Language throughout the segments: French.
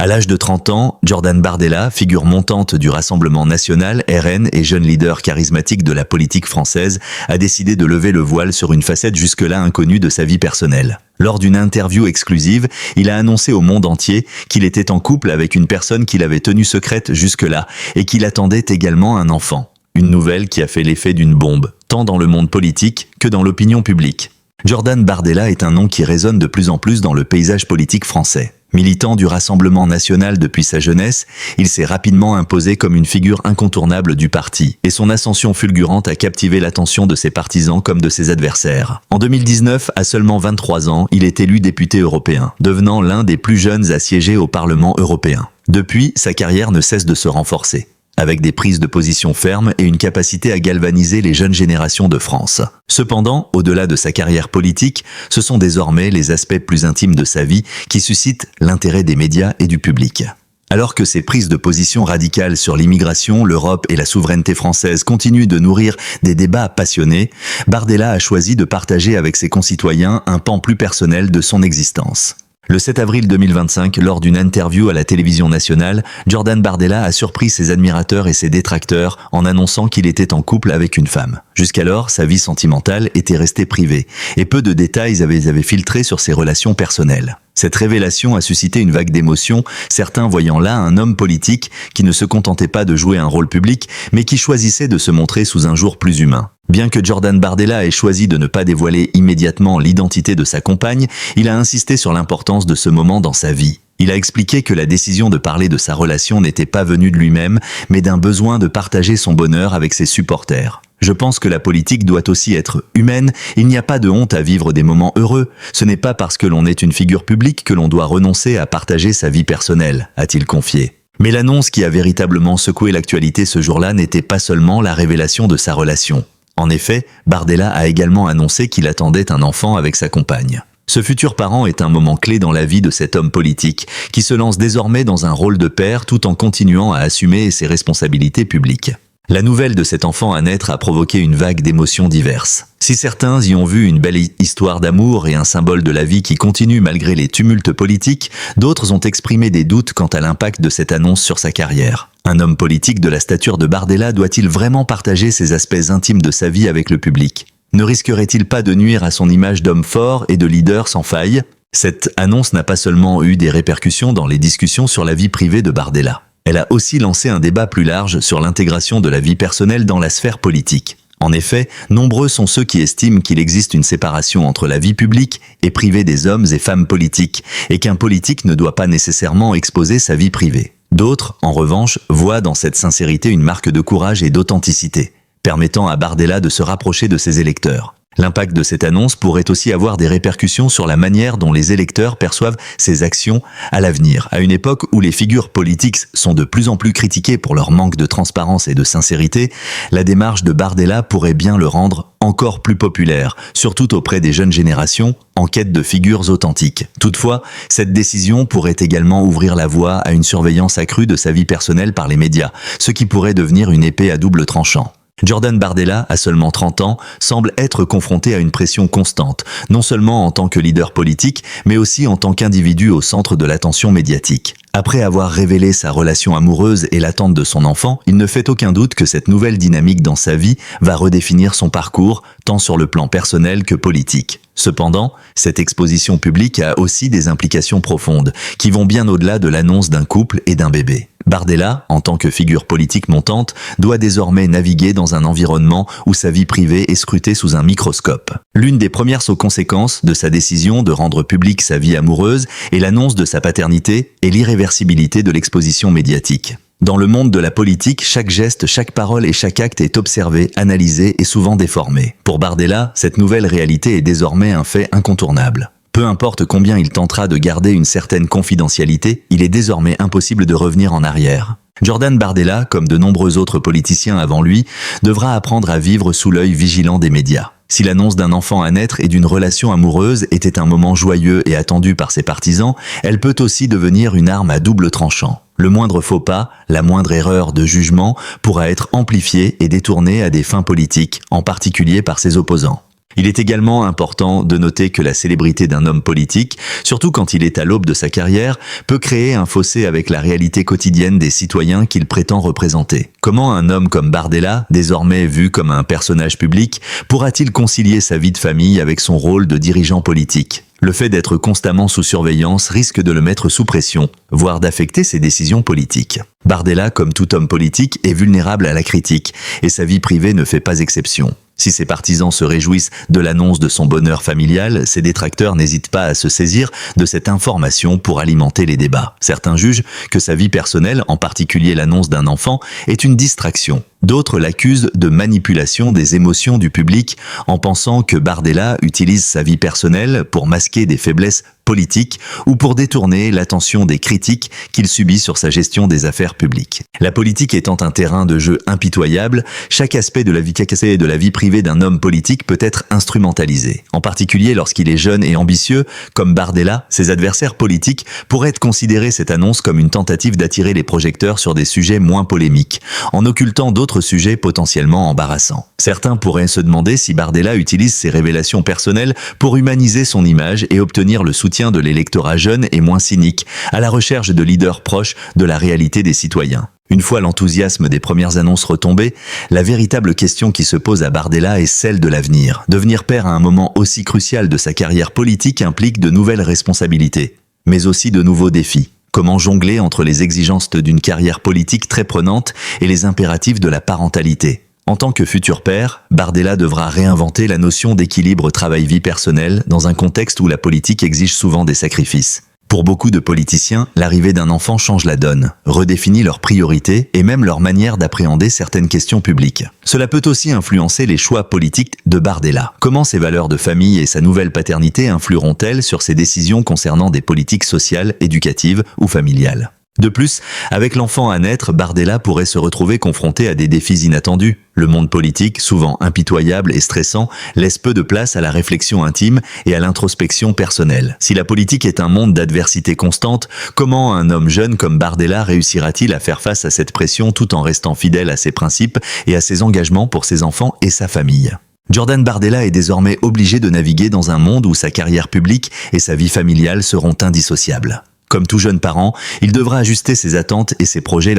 À l'âge de 30 ans, Jordan Bardella, figure montante du Rassemblement national, RN et jeune leader charismatique de la politique française, a décidé de lever le voile sur une facette jusque-là inconnue de sa vie personnelle. Lors d'une interview exclusive, il a annoncé au monde entier qu'il était en couple avec une personne qu'il avait tenue secrète jusque-là et qu'il attendait également un enfant. Une nouvelle qui a fait l'effet d'une bombe, tant dans le monde politique que dans l'opinion publique. Jordan Bardella est un nom qui résonne de plus en plus dans le paysage politique français. Militant du Rassemblement national depuis sa jeunesse, il s'est rapidement imposé comme une figure incontournable du parti, et son ascension fulgurante a captivé l'attention de ses partisans comme de ses adversaires. En 2019, à seulement 23 ans, il est élu député européen, devenant l'un des plus jeunes à siéger au Parlement européen. Depuis, sa carrière ne cesse de se renforcer, avec des prises de position fermes et une capacité à galvaniser les jeunes générations de France. Cependant, au-delà de sa carrière politique, ce sont désormais les aspects plus intimes de sa vie qui suscitent l'intérêt des médias et du public. Alors que ses prises de position radicales sur l'immigration, l'Europe et la souveraineté française continuent de nourrir des débats passionnés, Bardella a choisi de partager avec ses concitoyens un pan plus personnel de son existence. Le 7 avril 2025, lors d'une interview à la télévision nationale, Jordan Bardella a surpris ses admirateurs et ses détracteurs en annonçant qu'il était en couple avec une femme. Jusqu'alors, sa vie sentimentale était restée privée, et peu de détails avaient filtré sur ses relations personnelles. Cette révélation a suscité une vague d'émotions, certains voyant là un homme politique qui ne se contentait pas de jouer un rôle public, mais qui choisissait de se montrer sous un jour plus humain. Bien que Jordan Bardella ait choisi de ne pas dévoiler immédiatement l'identité de sa compagne, il a insisté sur l'importance de ce moment dans sa vie. Il a expliqué que la décision de parler de sa relation n'était pas venue de lui-même, mais d'un besoin de partager son bonheur avec ses supporters. Je pense que la politique doit aussi être humaine, il n'y a pas de honte à vivre des moments heureux. Ce n'est pas parce que l'on est une figure publique que l'on doit renoncer à partager sa vie personnelle, a-t-il confié. Mais l'annonce qui a véritablement secoué l'actualité ce jour-là n'était pas seulement la révélation de sa relation. En effet, Bardella a également annoncé qu'il attendait un enfant avec sa compagne. Ce futur parent est un moment clé dans la vie de cet homme politique, qui se lance désormais dans un rôle de père tout en continuant à assumer ses responsabilités publiques. La nouvelle de cet enfant à naître a provoqué une vague d'émotions diverses. Si certains y ont vu une belle histoire d'amour et un symbole de la vie qui continue malgré les tumultes politiques, d'autres ont exprimé des doutes quant à l'impact de cette annonce sur sa carrière. Un homme politique de la stature de Bardella doit-il vraiment partager ces aspects intimes de sa vie avec le public ? Ne risquerait-il pas de nuire à son image d'homme fort et de leader sans faille ? Cette annonce n'a pas seulement eu des répercussions dans les discussions sur la vie privée de Bardella. Elle a aussi lancé un débat plus large sur l'intégration de la vie personnelle dans la sphère politique. En effet, nombreux sont ceux qui estiment qu'il existe une séparation entre la vie publique et privée des hommes et femmes politiques, et qu'un politique ne doit pas nécessairement exposer sa vie privée. D'autres, en revanche, voient dans cette sincérité une marque de courage et d'authenticité, permettant à Bardella de se rapprocher de ses électeurs. L'impact de cette annonce pourrait aussi avoir des répercussions sur la manière dont les électeurs perçoivent ses actions à l'avenir. À une époque où les figures politiques sont de plus en plus critiquées pour leur manque de transparence et de sincérité, la démarche de Bardella pourrait bien le rendre encore plus populaire, surtout auprès des jeunes générations en quête de figures authentiques. Toutefois, cette décision pourrait également ouvrir la voie à une surveillance accrue de sa vie personnelle par les médias, ce qui pourrait devenir une épée à double tranchant. Jordan Bardella, à seulement 30 ans, semble être confronté à une pression constante, non seulement en tant que leader politique, mais aussi en tant qu'individu au centre de l'attention médiatique. Après avoir révélé sa relation amoureuse et l'attente de son enfant, il ne fait aucun doute que cette nouvelle dynamique dans sa vie va redéfinir son parcours, tant sur le plan personnel que politique. Cependant, cette exposition publique a aussi des implications profondes, qui vont bien au-delà de l'annonce d'un couple et d'un bébé. Bardella, en tant que figure politique montante, doit désormais naviguer dans un environnement où sa vie privée est scrutée sous un microscope. L'une des premières conséquences de sa décision de rendre publique sa vie amoureuse et l'annonce de sa paternité est l'irréversibilité de l'exposition médiatique. Dans le monde de la politique, chaque geste, chaque parole et chaque acte est observé, analysé et souvent déformé. Pour Bardella, cette nouvelle réalité est désormais un fait incontournable. Peu importe combien il tentera de garder une certaine confidentialité, il est désormais impossible de revenir en arrière. Jordan Bardella, comme de nombreux autres politiciens avant lui, devra apprendre à vivre sous l'œil vigilant des médias. Si l'annonce d'un enfant à naître et d'une relation amoureuse était un moment joyeux et attendu par ses partisans, elle peut aussi devenir une arme à double tranchant. Le moindre faux pas, la moindre erreur de jugement pourra être amplifiée et détournée à des fins politiques, en particulier par ses opposants. Il est également important de noter que la célébrité d'un homme politique, surtout quand il est à l'aube de sa carrière, peut créer un fossé avec la réalité quotidienne des citoyens qu'il prétend représenter. Comment un homme comme Bardella, désormais vu comme un personnage public, pourra-t-il concilier sa vie de famille avec son rôle de dirigeant politique ? Le fait d'être constamment sous surveillance risque de le mettre sous pression, voire d'affecter ses décisions politiques. Bardella, comme tout homme politique, est vulnérable à la critique, et sa vie privée ne fait pas exception. Si ses partisans se réjouissent de l'annonce de son bonheur familial, ses détracteurs n'hésitent pas à se saisir de cette information pour alimenter les débats. Certains jugent que sa vie personnelle, en particulier l'annonce d'un enfant, est une distraction. D'autres l'accusent de manipulation des émotions du public en pensant que Bardella utilise sa vie personnelle pour masquer des faiblesses politiques ou pour détourner l'attention des critiques qu'il subit sur sa gestion des affaires publiques. La politique étant un terrain de jeu impitoyable, chaque aspect de la vie privée d'un homme politique peut être instrumentalisé. En particulier lorsqu'il est jeune et ambitieux, comme Bardella, ses adversaires politiques pourraient considérer cette annonce comme une tentative d'attirer les projecteurs sur des sujets moins polémiques, en occultant d'autres sujets potentiellement embarrassants. Certains pourraient se demander si Bardella utilise ses révélations personnelles pour humaniser son image et obtenir le soutien de l'électorat jeune et moins cynique, à la recherche de leaders proches de la réalité des citoyens. Une fois l'enthousiasme des premières annonces retombé, la véritable question qui se pose à Bardella est celle de l'avenir. Devenir père à un moment aussi crucial de sa carrière politique implique de nouvelles responsabilités, mais aussi de nouveaux défis. Comment jongler entre les exigences d'une carrière politique très prenante et les impératifs de la parentalité ? En tant que futur père, Bardella devra réinventer la notion d'équilibre travail-vie personnelle dans un contexte où la politique exige souvent des sacrifices. Pour beaucoup de politiciens, l'arrivée d'un enfant change la donne, redéfinit leurs priorités et même leur manière d'appréhender certaines questions publiques. Cela peut aussi influencer les choix politiques de Bardella. Comment ses valeurs de famille et sa nouvelle paternité influeront-elles sur ses décisions concernant des politiques sociales, éducatives ou familiales ? De plus, avec l'enfant à naître, Bardella pourrait se retrouver confronté à des défis inattendus. Le monde politique, souvent impitoyable et stressant, laisse peu de place à la réflexion intime et à l'introspection personnelle. Si la politique est un monde d'adversité constante, comment un homme jeune comme Bardella réussira-t-il à faire face à cette pression tout en restant fidèle à ses principes et à ses engagements pour ses enfants et sa famille ? Jordan Bardella est désormais obligé de naviguer dans un monde où sa carrière publique et sa vie familiale seront indissociables. Comme tout jeune parent, il devra ajuster ses attentes et ses projets à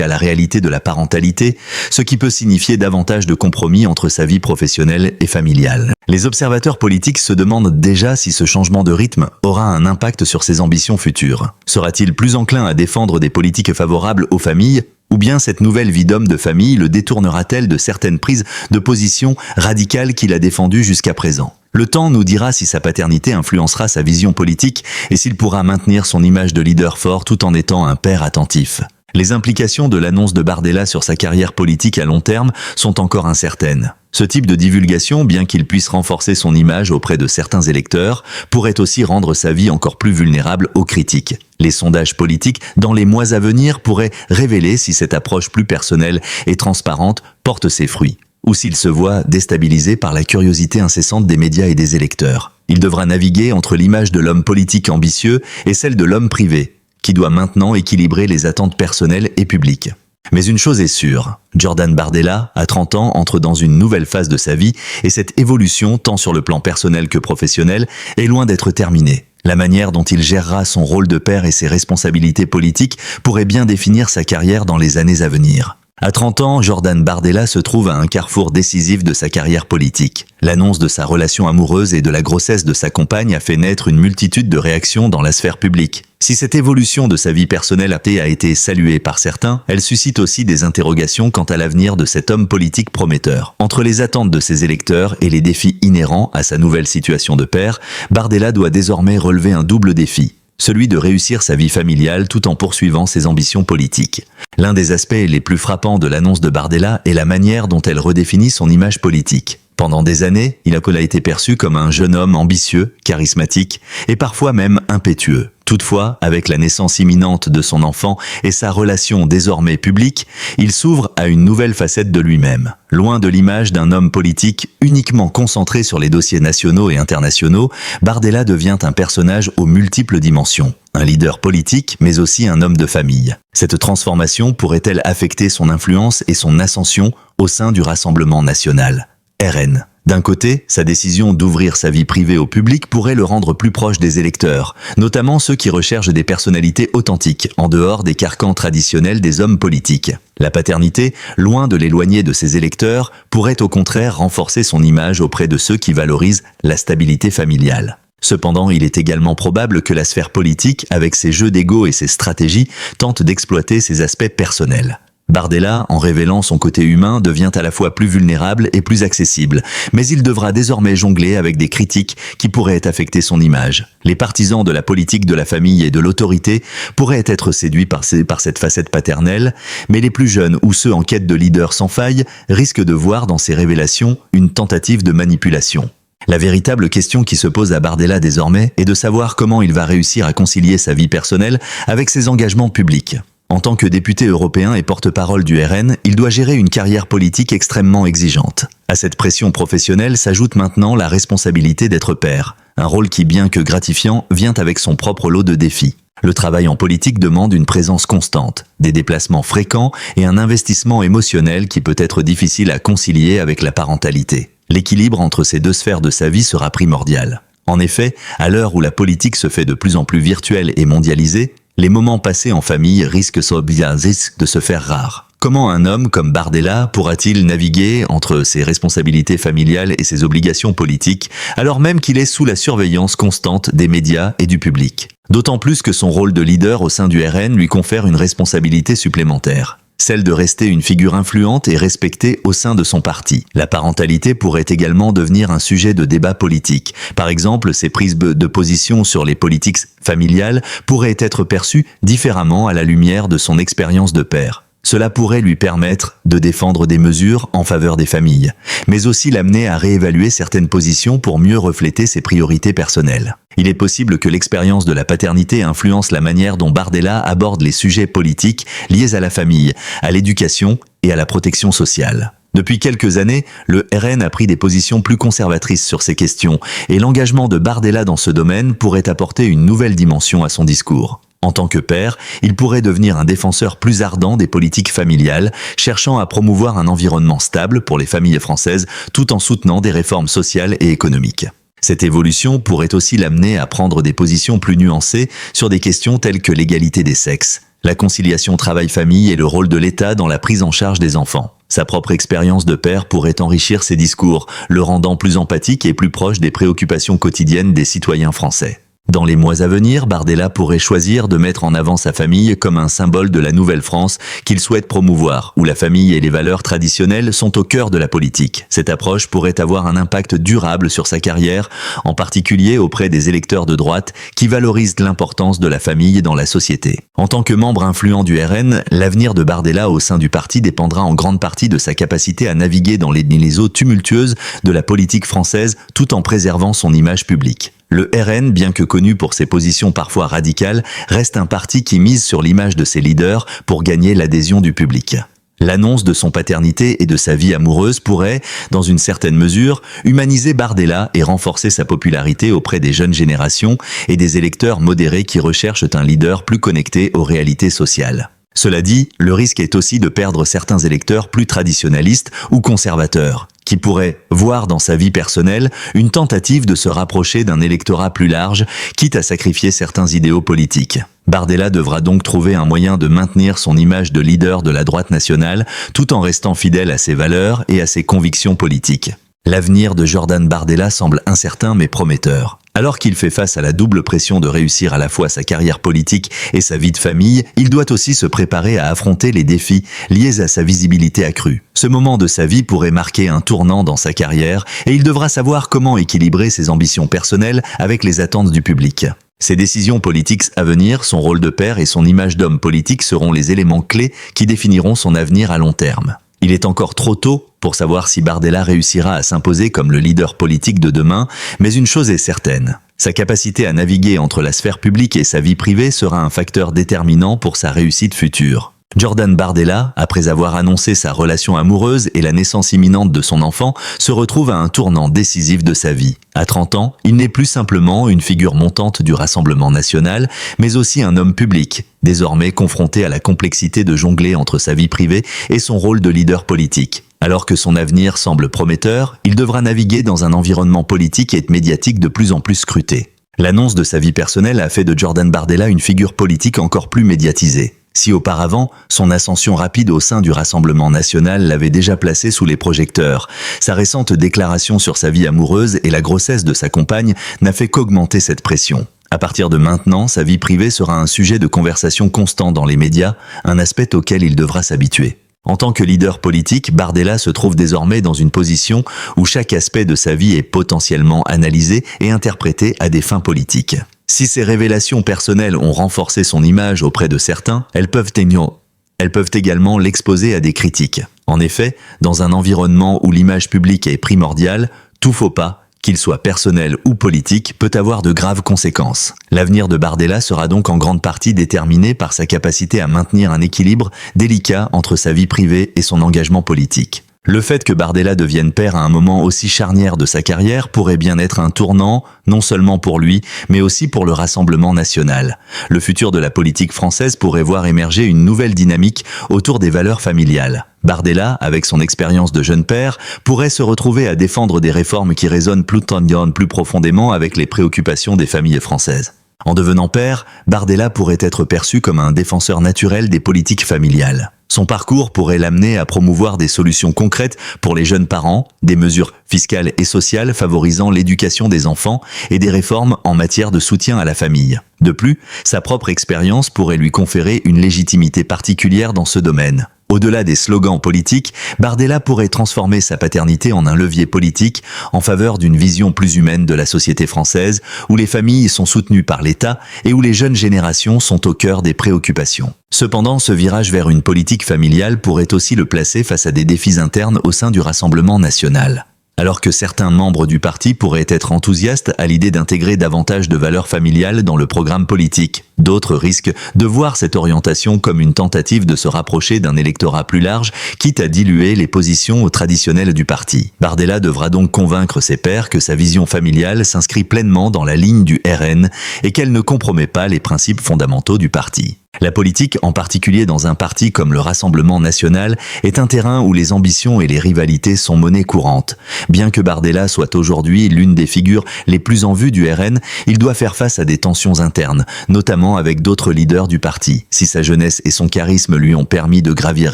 la réalité de la parentalité, ce qui peut signifier davantage de compromis entre sa vie professionnelle et familiale. Les observateurs politiques se demandent déjà si ce changement de rythme aura un impact sur ses ambitions futures. Sera-t-il plus enclin à défendre des politiques favorables aux familles ? Ou bien cette nouvelle vie d'homme de famille le détournera-t-elle de certaines prises de position radicales qu'il a défendues jusqu'à présent ? Le temps nous dira si sa paternité influencera sa vision politique et s'il pourra maintenir son image de leader fort tout en étant un père attentif. Les implications de l'annonce de Bardella sur sa carrière politique à long terme sont encore incertaines. Ce type de divulgation, bien qu'il puisse renforcer son image auprès de certains électeurs, pourrait aussi rendre sa vie encore plus vulnérable aux critiques. Les sondages politiques, dans les mois à venir, pourraient révéler si cette approche plus personnelle et transparente porte ses fruits, ou s'il se voit déstabilisé par la curiosité incessante des médias et des électeurs. Il devra naviguer entre l'image de l'homme politique ambitieux et celle de l'homme privé, qui doit maintenant équilibrer les attentes personnelles et publiques. Mais une chose est sûre, Jordan Bardella, à 30 ans, entre dans une nouvelle phase de sa vie et cette évolution, tant sur le plan personnel que professionnel, est loin d'être terminée. La manière dont il gérera son rôle de père et ses responsabilités politiques pourrait bien définir sa carrière dans les années à venir. À 30 ans, Jordan Bardella se trouve à un carrefour décisif de sa carrière politique. L'annonce de sa relation amoureuse et de la grossesse de sa compagne a fait naître une multitude de réactions dans la sphère publique. Si cette évolution de sa vie personnelle a été saluée par certains, elle suscite aussi des interrogations quant à l'avenir de cet homme politique prometteur. Entre les attentes de ses électeurs et les défis inhérents à sa nouvelle situation de père, Bardella doit désormais relever un double défi. Celui de réussir sa vie familiale tout en poursuivant ses ambitions politiques. L'un des aspects les plus frappants de l'annonce de Bardella est la manière dont elle redéfinit son image politique. Pendant des années, il a été perçu comme un jeune homme ambitieux, charismatique et parfois même impétueux. Toutefois, avec la naissance imminente de son enfant et sa relation désormais publique, il s'ouvre à une nouvelle facette de lui-même. Loin de l'image d'un homme politique uniquement concentré sur les dossiers nationaux et internationaux, Bardella devient un personnage aux multiples dimensions. Un leader politique, mais aussi un homme de famille. Cette transformation pourrait-elle affecter son influence et son ascension au sein du Rassemblement national, RN ? D'un côté, sa décision d'ouvrir sa vie privée au public pourrait le rendre plus proche des électeurs, notamment ceux qui recherchent des personnalités authentiques, en dehors des carcans traditionnels des hommes politiques. La paternité, loin de l'éloigner de ses électeurs, pourrait au contraire renforcer son image auprès de ceux qui valorisent la stabilité familiale. Cependant, il est également probable que la sphère politique, avec ses jeux d'ego et ses stratégies, tente d'exploiter ses aspects personnels. Bardella, en révélant son côté humain, devient à la fois plus vulnérable et plus accessible, mais il devra désormais jongler avec des critiques qui pourraient affecter son image. Les partisans de la politique de la famille et de l'autorité pourraient être séduits par cette facette paternelle, mais les plus jeunes ou ceux en quête de leaders sans faille risquent de voir dans ces révélations une tentative de manipulation. La véritable question qui se pose à Bardella désormais est de savoir comment il va réussir à concilier sa vie personnelle avec ses engagements publics. En tant que député européen et porte-parole du RN, il doit gérer une carrière politique extrêmement exigeante. À cette pression professionnelle s'ajoute maintenant la responsabilité d'être père, un rôle qui, bien que gratifiant, vient avec son propre lot de défis. Le travail en politique demande une présence constante, des déplacements fréquents et un investissement émotionnel qui peut être difficile à concilier avec la parentalité. L'équilibre entre ces deux sphères de sa vie sera primordial. En effet, à l'heure où la politique se fait de plus en plus virtuelle et mondialisée, les moments passés en famille risquent de se faire rares. Comment un homme comme Bardella pourra-t-il naviguer entre ses responsabilités familiales et ses obligations politiques, alors même qu'il est sous la surveillance constante des médias et du public ? D'autant plus que son rôle de leader au sein du RN lui confère une responsabilité supplémentaire. Celle de rester une figure influente et respectée au sein de son parti. La parentalité pourrait également devenir un sujet de débat politique. Par exemple, ses prises de position sur les politiques familiales pourraient être perçues différemment à la lumière de son expérience de père. Cela pourrait lui permettre de défendre des mesures en faveur des familles, mais aussi l'amener à réévaluer certaines positions pour mieux refléter ses priorités personnelles. Il est possible que l'expérience de la paternité influence la manière dont Bardella aborde les sujets politiques liés à la famille, à l'éducation et à la protection sociale. Depuis quelques années, le RN a pris des positions plus conservatrices sur ces questions, et l'engagement de Bardella dans ce domaine pourrait apporter une nouvelle dimension à son discours. En tant que père, il pourrait devenir un défenseur plus ardent des politiques familiales, cherchant à promouvoir un environnement stable pour les familles françaises tout en soutenant des réformes sociales et économiques. Cette évolution pourrait aussi l'amener à prendre des positions plus nuancées sur des questions telles que l'égalité des sexes, la conciliation travail-famille et le rôle de l'État dans la prise en charge des enfants. Sa propre expérience de père pourrait enrichir ses discours, le rendant plus empathique et plus proche des préoccupations quotidiennes des citoyens français. Dans les mois à venir, Bardella pourrait choisir de mettre en avant sa famille comme un symbole de la nouvelle France qu'il souhaite promouvoir, où la famille et les valeurs traditionnelles sont au cœur de la politique. Cette approche pourrait avoir un impact durable sur sa carrière, en particulier auprès des électeurs de droite qui valorisent l'importance de la famille dans la société. En tant que membre influent du RN, l'avenir de Bardella au sein du parti dépendra en grande partie de sa capacité à naviguer dans les eaux tumultueuses de la politique française tout en préservant son image publique. Le RN, bien que connu pour ses positions parfois radicales, reste un parti qui mise sur l'image de ses leaders pour gagner l'adhésion du public. L'annonce de son paternité et de sa vie amoureuse pourrait, dans une certaine mesure, humaniser Bardella et renforcer sa popularité auprès des jeunes générations et des électeurs modérés qui recherchent un leader plus connecté aux réalités sociales. Cela dit, le risque est aussi de perdre certains électeurs plus traditionnalistes ou conservateurs, qui pourraient voir dans sa vie personnelle une tentative de se rapprocher d'un électorat plus large, quitte à sacrifier certains idéaux politiques. Bardella devra donc trouver un moyen de maintenir son image de leader de la droite nationale, tout en restant fidèle à ses valeurs et à ses convictions politiques. L'avenir de Jordan Bardella semble incertain mais prometteur. Alors qu'il fait face à la double pression de réussir à la fois sa carrière politique et sa vie de famille, il doit aussi se préparer à affronter les défis liés à sa visibilité accrue. Ce moment de sa vie pourrait marquer un tournant dans sa carrière et il devra savoir comment équilibrer ses ambitions personnelles avec les attentes du public. Ses décisions politiques à venir, son rôle de père et son image d'homme politique seront les éléments clés qui définiront son avenir à long terme. Il est encore trop tôt pour savoir si Bardella réussira à s'imposer comme le leader politique de demain, mais une chose est certaine. Sa capacité à naviguer entre la sphère publique et sa vie privée sera un facteur déterminant pour sa réussite future. Jordan Bardella, après avoir annoncé sa relation amoureuse et la naissance imminente de son enfant, se retrouve à un tournant décisif de sa vie. À 30 ans, il n'est plus simplement une figure montante du Rassemblement national, mais aussi un homme public, désormais confronté à la complexité de jongler entre sa vie privée et son rôle de leader politique. Alors que son avenir semble prometteur, il devra naviguer dans un environnement politique et médiatique de plus en plus scruté. L'annonce de sa vie personnelle a fait de Jordan Bardella une figure politique encore plus médiatisée. Si auparavant, son ascension rapide au sein du Rassemblement national l'avait déjà placé sous les projecteurs, sa récente déclaration sur sa vie amoureuse et la grossesse de sa compagne n'a fait qu'augmenter cette pression. À partir de maintenant, sa vie privée sera un sujet de conversation constant dans les médias, un aspect auquel il devra s'habituer. En tant que leader politique, Bardella se trouve désormais dans une position où chaque aspect de sa vie est potentiellement analysé et interprété à des fins politiques. Si ces révélations personnelles ont renforcé son image auprès de certains, elles peuvent également l'exposer à des critiques. En effet, dans un environnement où l'image publique est primordiale, tout faux pas, qu'il soit personnel ou politique, peut avoir de graves conséquences. L'avenir de Bardella sera donc en grande partie déterminé par sa capacité à maintenir un équilibre délicat entre sa vie privée et son engagement politique. Le fait que Bardella devienne père à un moment aussi charnière de sa carrière pourrait bien être un tournant, non seulement pour lui, mais aussi pour le Rassemblement national. Le futur de la politique française pourrait voir émerger une nouvelle dynamique autour des valeurs familiales. Bardella, avec son expérience de jeune père, pourrait se retrouver à défendre des réformes qui résonnent plus profondément avec les préoccupations des familles françaises. En devenant père, Bardella pourrait être perçu comme un défenseur naturel des politiques familiales. Son parcours pourrait l'amener à promouvoir des solutions concrètes pour les jeunes parents, des mesures fiscales et sociales favorisant l'éducation des enfants et des réformes en matière de soutien à la famille. De plus, sa propre expérience pourrait lui conférer une légitimité particulière dans ce domaine. Au-delà des slogans politiques, Bardella pourrait transformer sa paternité en un levier politique en faveur d'une vision plus humaine de la société française, où les familles sont soutenues par l'État et où les jeunes générations sont au cœur des préoccupations. Cependant, ce virage vers une politique familiale pourrait aussi le placer face à des défis internes au sein du Rassemblement national. Alors que certains membres du parti pourraient être enthousiastes à l'idée d'intégrer davantage de valeurs familiales dans le programme politique, d'autres risquent de voir cette orientation comme une tentative de se rapprocher d'un électorat plus large, quitte à diluer les positions traditionnelles du parti. Bardella devra donc convaincre ses pairs que sa vision familiale s'inscrit pleinement dans la ligne du RN et qu'elle ne compromet pas les principes fondamentaux du parti. La politique, en particulier dans un parti comme le Rassemblement national, est un terrain où les ambitions et les rivalités sont monnaie courante. Bien que Bardella soit aujourd'hui l'une des figures les plus en vue du RN, il doit faire face à des tensions internes, notamment avec d'autres leaders du parti. Si sa jeunesse et son charisme lui ont permis de gravir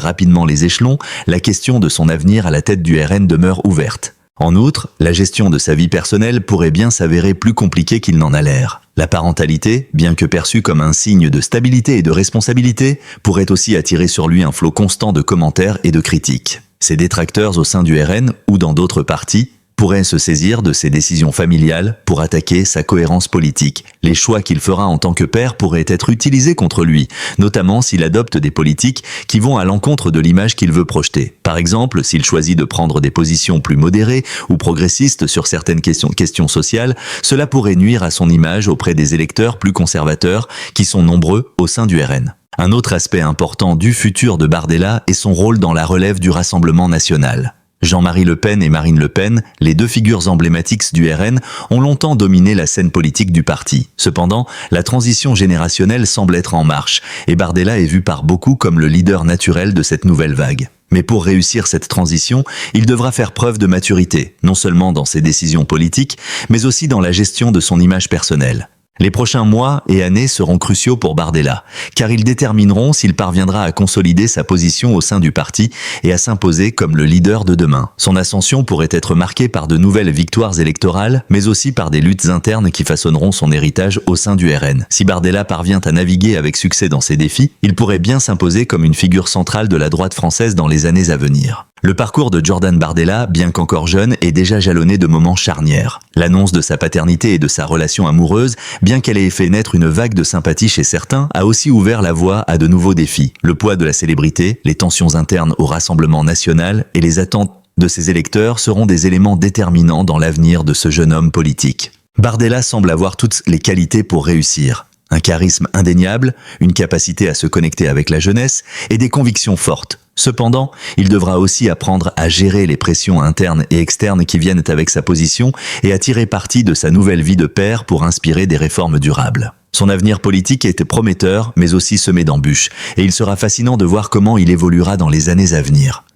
rapidement les échelons, la question de son avenir à la tête du RN demeure ouverte. En outre, la gestion de sa vie personnelle pourrait bien s'avérer plus compliquée qu'il n'en a l'air. La parentalité, bien que perçue comme un signe de stabilité et de responsabilité, pourrait aussi attirer sur lui un flot constant de commentaires et de critiques. Ses détracteurs au sein du RN ou dans d'autres partis pourrait se saisir de ses décisions familiales pour attaquer sa cohérence politique. Les choix qu'il fera en tant que père pourraient être utilisés contre lui, notamment s'il adopte des politiques qui vont à l'encontre de l'image qu'il veut projeter. Par exemple, s'il choisit de prendre des positions plus modérées ou progressistes sur certaines questions sociales, cela pourrait nuire à son image auprès des électeurs plus conservateurs qui sont nombreux au sein du RN. Un autre aspect important du futur de Bardella est son rôle dans la relève du Rassemblement national. Jean-Marie Le Pen et Marine Le Pen, les deux figures emblématiques du RN, ont longtemps dominé la scène politique du parti. Cependant, la transition générationnelle semble être en marche, et Bardella est vu par beaucoup comme le leader naturel de cette nouvelle vague. Mais pour réussir cette transition, il devra faire preuve de maturité, non seulement dans ses décisions politiques, mais aussi dans la gestion de son image personnelle. Les prochains mois et années seront cruciaux pour Bardella, car ils détermineront s'il parviendra à consolider sa position au sein du parti et à s'imposer comme le leader de demain. Son ascension pourrait être marquée par de nouvelles victoires électorales, mais aussi par des luttes internes qui façonneront son héritage au sein du RN. Si Bardella parvient à naviguer avec succès dans ces défis, il pourrait bien s'imposer comme une figure centrale de la droite française dans les années à venir. Le parcours de Jordan Bardella, bien qu'encore jeune, est déjà jalonné de moments charnières. L'annonce de sa paternité et de sa relation amoureuse, bien qu'elle ait fait naître une vague de sympathie chez certains, a aussi ouvert la voie à de nouveaux défis. Le poids de la célébrité, les tensions internes au Rassemblement national et les attentes de ses électeurs seront des éléments déterminants dans l'avenir de ce jeune homme politique. Bardella semble avoir toutes les qualités pour réussir. Un charisme indéniable, une capacité à se connecter avec la jeunesse et des convictions fortes. Cependant, il devra aussi apprendre à gérer les pressions internes et externes qui viennent avec sa position et à tirer parti de sa nouvelle vie de père pour inspirer des réformes durables. Son avenir politique était prometteur, mais aussi semé d'embûches, et il sera fascinant de voir comment il évoluera dans les années à venir.